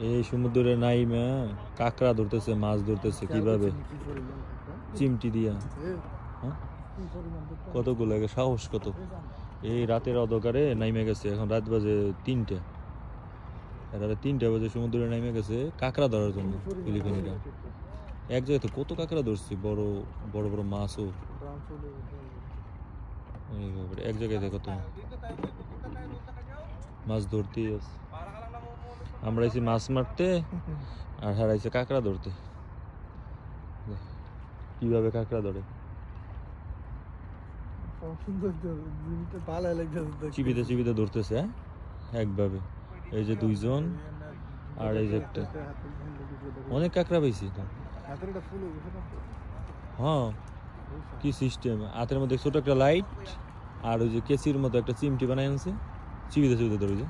এই সমুদ্রে নাইমা কাঁকড়া ধরতেছে, মাছ ধরতেছে কিভাবে, চিমটি দিয়া। হ্যাঁ, কতগুলো লাগে, সাহস কত! এই রাতের অন্ধকারে নাইমে গেছে, এখন রাত বাজে 3টে, রাতে 3টে বাজে সমুদ্রে নাইমে গেছে কাঁকড়া ধরার জন্য। ফিলিপিনিরা এক জায়গায় তো কত কাঁকড়া ধরছে, বড় বড় বড় মাছও এক জায়গায় দেখো তো, মাছ ধরতেই আছে। আমরা এসে মাছ মারতে আর হারাইছে কাঁকড়া ধরতে। কিভাবে কাঁকড়া ধরে, চিবিতে চিবিতে ধরতেছে একভাবে। এই যে 2জন আর এই যে একটা, অনেক কাঁকড়া পাইছি তো। হ্যাঁ, কি সিস্টেম, হাতের মধ্যে ছোট একটা লাইট আর ওই যে কেসির মতো একটা চিমটি বানাই আনছে, চিবিতে চিবিতে ধরে। যে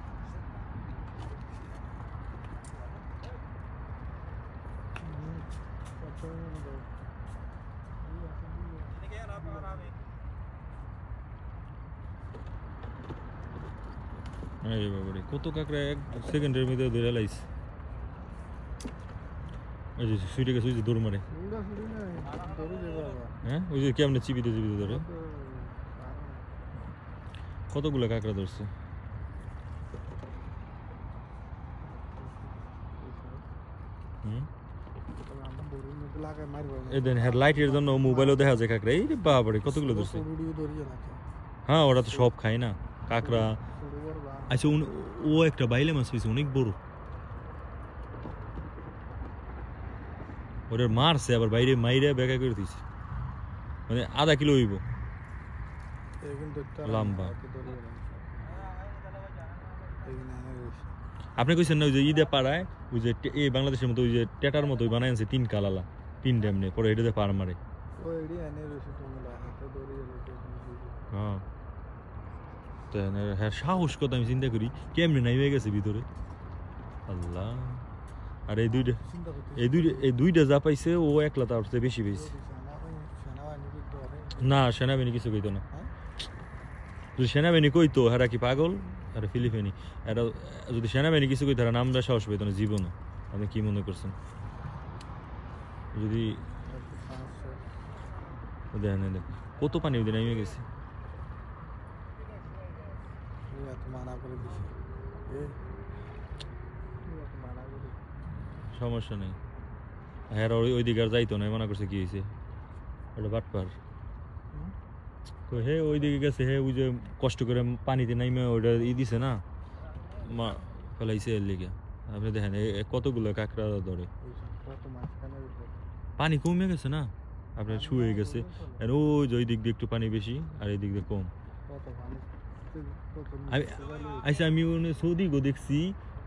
কত কাঁকড়া এক সেকেন্ডের মধ্যে ধরে লাইছে। ওই যে সুইটে গেছে, ওই যে দৌড় মারে। হ্যাঁ, ওই যে কেমনে চিবিতে চিবিতে ধরে। কতগুলো কাঁকড়া ধরছে। লাইটের জন্য মোবাইলও দেখা যায় কাঁকড়া। এই বাবারে কতগুলো ধরছে। হ্যাঁ, ওরা তো সব খায় না কাঁকড়া। আচ্ছা, ও একটা বাইলে মাছ পেয়েছে, অনেক বড়। ওটার মারছে আবার বাইরে মাইরে বেকা করে দিয়েছে, মানে আধা কিলো হইব লম্বা। আপনি কইছেন না ওই যে ঈদে পাড়ায় ওই যে এই বাংলাদেশের মতো ওই যে টেটার মতো বানাই আনছে 3 কালালা, 3 ডেমনে পরে এটাতে পার মারে। হ্যাঁ, হ্যাঁ, সাহস কত আমি চিন্তা করি, কেমনে নাইমে গেছে ভিতরে, আল্লাহ। আর এই দুইটা যা পাইছে ও একলা তার চেয়ে বেশি পাইছে। না, সেনাবাহিনী কিছু কইতো না। যদি সেনাবাহিনী কইতো হেরা কি পাগল, আর ফিলিপিনি এরা যদি সেনাবাহিনী কিছু কইতো হেরা নামটা সাহস পাইতো না জীবনও। আপনি কি মনে করছেন? যদি দেখেন কত পানি ওই দিন নেমে গেছে। সমস্যা নেই, হ্যাঁ ওই দিকে আর যাইতো না, মনে করছে কি হয়েছে, ওটা বাটপার। হে ওই দিকে গেছে, হে ওই যে কষ্ট করে পানিতে নাইমে ওইটা দিছে না, মা ফেলাইছে এর লিগে। আপনি দেখেন কতগুলো কাঁকড়া ধরে। পানি কমে গেছে না, আপনার শুয়ে গেছে। আর ওই যে ওই দিক দিয়ে একটু পানি বেশি আর এই দিক দিয়ে কম। আচ্ছা, আমি সৌদি গো দেখছি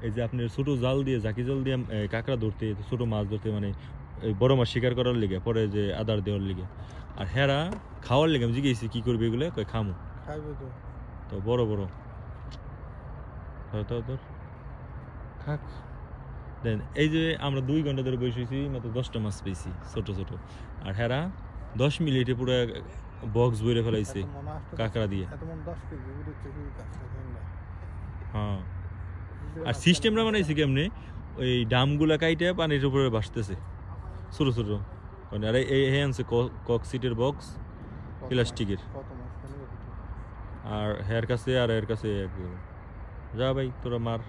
এই যে আপনার ছোট জাল দিয়ে, জাকি জাল দিয়ে কাঁকড়া ধরতে, ছোট মাছ ধরতে, মানে বড় মাছ শিকার করার লিগে, পরে যে আদার দেওয়ার লিগে। আর হেরা খাওয়ার লিগে আমি জিজ্ঞেসি কি করবে এগুলো, কই খামু। তো বড় বড় খাক দেন। এই যে আমরা 2 ঘন্টা ধরে বসেছি, মাত্র 10টা মাছ পেয়েছি ছোট ছোট। আর হেরা 10 মিনিটে পুরো বক্স ভরে ফেলাইছে কাঁকড়া দিয়ে। হ্যাঁ, আর সিস্টেমটা বানাইছে কেমনে, ওই ডামগুলা কাইটে পানির উপরে ভাসতেছে ছোট ছোট। আর এই আনছে কক সিটের বক্স প্লাস্টিকের। আর হেয়ার কাছে আর এর কাছে যা ভাই তোরা মার।